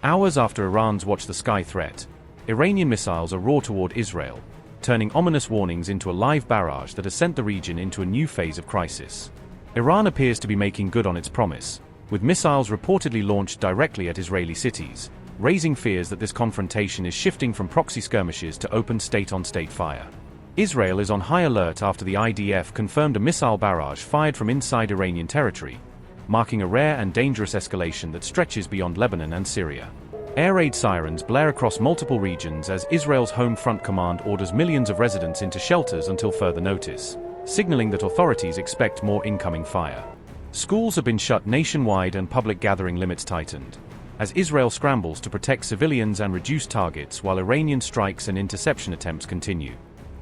Hours after Iran's watch the sky threat, Iranian missiles are roared toward Israel, turning ominous warnings into a live barrage that has sent the region into a new phase of crisis. Iran appears to be making good on its promise, with missiles reportedly launched directly at Israeli cities, raising fears that this confrontation is shifting from proxy skirmishes to open state-on-state fire. Israel is on high alert after the IDF confirmed a missile barrage fired from inside Iranian territory, marking a rare and dangerous escalation that stretches beyond Lebanon and Syria. Air raid sirens blare across multiple regions as Israel's Home Front Command orders millions of residents into shelters until further notice, signaling that authorities expect more incoming fire. Schools have been shut nationwide and public gathering limits tightened, as Israel scrambles to protect civilians and reduce targets while Iranian strikes and interception attempts continue.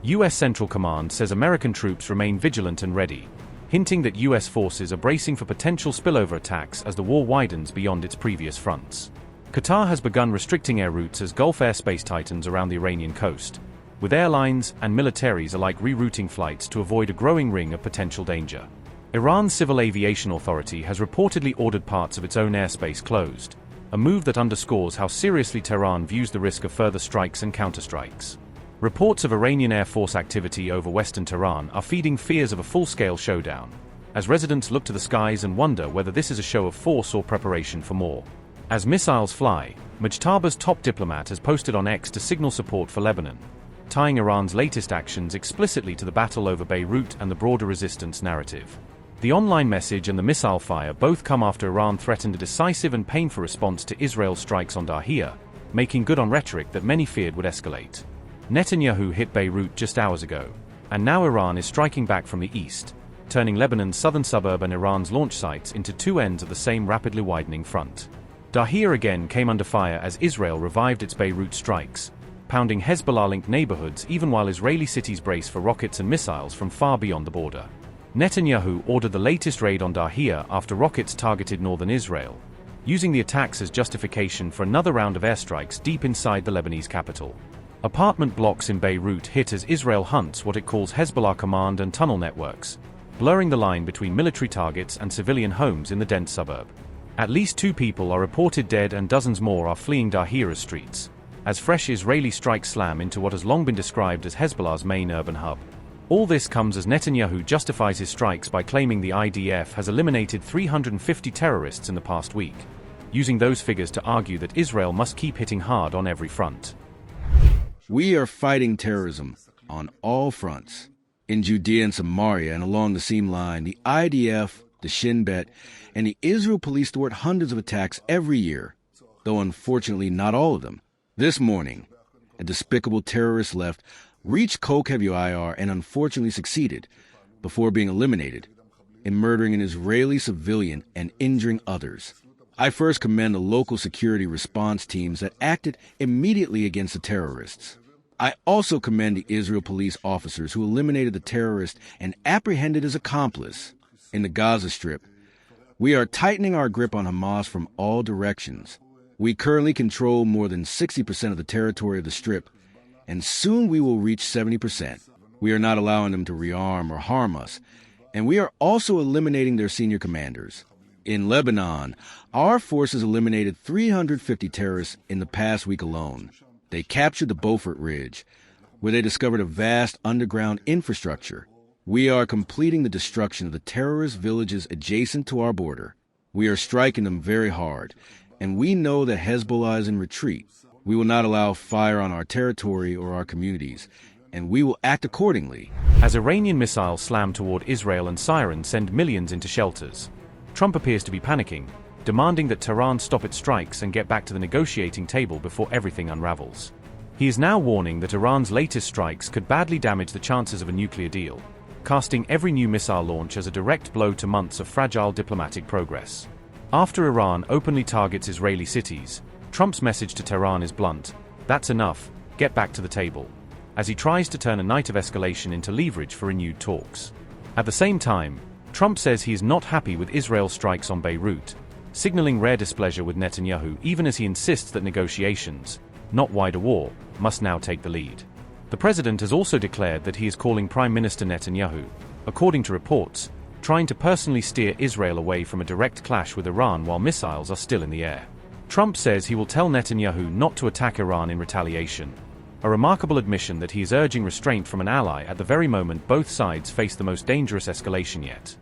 U.S. Central Command says American troops remain vigilant and ready, hinting that U.S. forces are bracing for potential spillover attacks as the war widens beyond its previous fronts. Qatar has begun restricting air routes as Gulf airspace tightens around the Iranian coast, with airlines and militaries alike rerouting flights to avoid a growing ring of potential danger. Iran's Civil Aviation Authority has reportedly ordered parts of its own airspace closed, a move that underscores how seriously Tehran views the risk of further strikes and counterstrikes. Reports of Iranian Air Force activity over western Tehran are feeding fears of a full-scale showdown, as residents look to the skies and wonder whether this is a show of force or preparation for more. As missiles fly, Mujtaba's top diplomat has posted on X to signal support for Lebanon, tying Iran's latest actions explicitly to the battle over Beirut and the broader resistance narrative. The online message and the missile fire both come after Iran threatened a decisive and painful response to Israel's strikes on Dahiyeh, making good on rhetoric that many feared would escalate. Netanyahu hit Beirut just hours ago, and now Iran is striking back from the east, turning Lebanon's southern suburb and Iran's launch sites into two ends of the same rapidly widening front. Dahiyeh again came under fire as Israel revived its Beirut strikes, pounding Hezbollah-linked neighborhoods even while Israeli cities brace for rockets and missiles from far beyond the border. Netanyahu ordered the latest raid on Dahiyeh after rockets targeted northern Israel, using the attacks as justification for another round of airstrikes deep inside the Lebanese capital. Apartment blocks in Beirut hit as Israel hunts what it calls Hezbollah command and tunnel networks, blurring the line between military targets and civilian homes in the dense suburb. At least 2 people are reported dead and dozens more are fleeing Dahiyeh's streets, as fresh Israeli strikes slam into what has long been described as Hezbollah's main urban hub. All this comes as Netanyahu justifies his strikes by claiming the IDF has eliminated 350 terrorists in the past week, using those figures to argue that Israel must keep hitting hard on every front. We are fighting terrorism on all fronts. In Judea and Samaria and along the seam line, the IDF, the Shin Bet, and the Israel police thwart hundreds of attacks every year, though unfortunately not all of them. This morning, a despicable terrorist left, reached Kokev Yair and unfortunately succeeded, before being eliminated, in murdering an Israeli civilian and injuring others. I first commend the local security response teams that acted immediately against the terrorists. I also commend the Israel police officers who eliminated the terrorist and apprehended his accomplice. In the Gaza Strip, we are tightening our grip on Hamas from all directions. We currently control more than 60% of the territory of the Strip, and soon we will reach 70%. We are not allowing them to rearm or harm us, and we are also eliminating their senior commanders. In Lebanon, our forces eliminated 350 terrorists in the past week alone. They captured the Beaufort Ridge, where they discovered a vast underground infrastructure. We are completing the destruction of the terrorist villages adjacent to our border. We are striking them very hard, and we know that Hezbollah is in retreat. We will not allow fire on our territory or our communities, and we will act accordingly. As Iranian missiles slam toward Israel and sirens send millions into shelters, Trump appears to be panicking, demanding that Tehran stop its strikes and get back to the negotiating table before everything unravels. He is now warning that Iran's latest strikes could badly damage the chances of a nuclear deal, casting every new missile launch as a direct blow to months of fragile diplomatic progress. After Iran openly targets Israeli cities, Trump's message to Tehran is blunt: that's enough, get back to the table, as he tries to turn a night of escalation into leverage for renewed talks. At the same time, Trump says he is not happy with Israel's strikes on Beirut, signaling rare displeasure with Netanyahu even as he insists that negotiations, not wider war, must now take the lead. The president has also declared that he is calling Prime Minister Netanyahu, according to reports, trying to personally steer Israel away from a direct clash with Iran while missiles are still in the air. Trump says he will tell Netanyahu not to attack Iran in retaliation. A remarkable admission that he is urging restraint from an ally at the very moment both sides face the most dangerous escalation yet.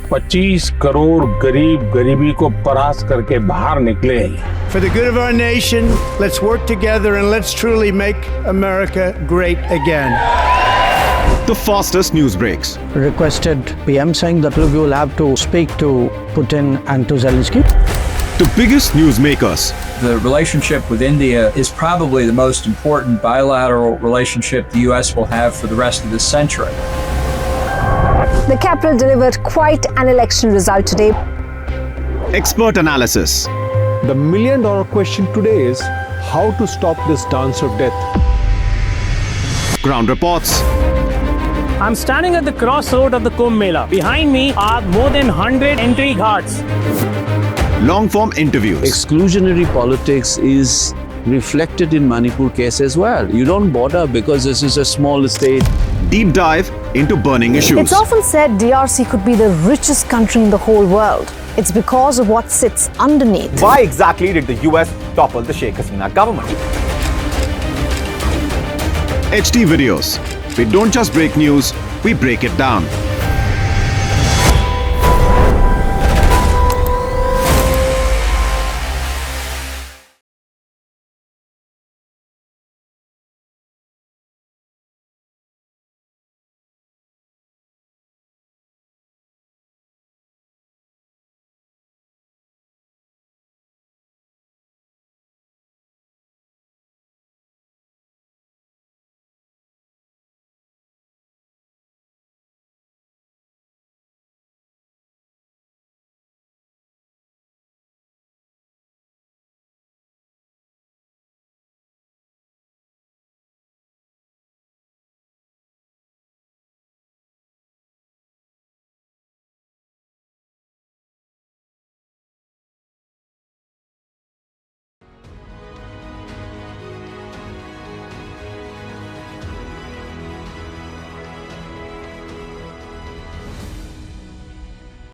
$25 crore गरीब गरीबी को परास्त करके बाहर निकले। For the good of our nation, let's work together and let's truly make America great again. The fastest news breaks. Requested PM saying that look, you will have to speak to Putin and to Zelensky. The biggest news makers. The relationship with India is probably the most important bilateral relationship the U.S. will have for the rest of this century. The capital delivered quite an election result today. Expert analysis. The million-dollar question today is how to stop this dance of death. Ground reports. I'm standing at the crossroad of the Kumbh Mela. Behind me are more than 100 entry ghats. Long-form interviews. Exclusionary politics is reflected in Manipur case as well. You don't bother because this is a small state. Deep dive into burning issues. It's often said DRC could be the richest country in the whole world. It's because of what sits underneath. Why exactly did the US topple the Sheikh Hasina government? HT videos. We don't just break news, we break it down.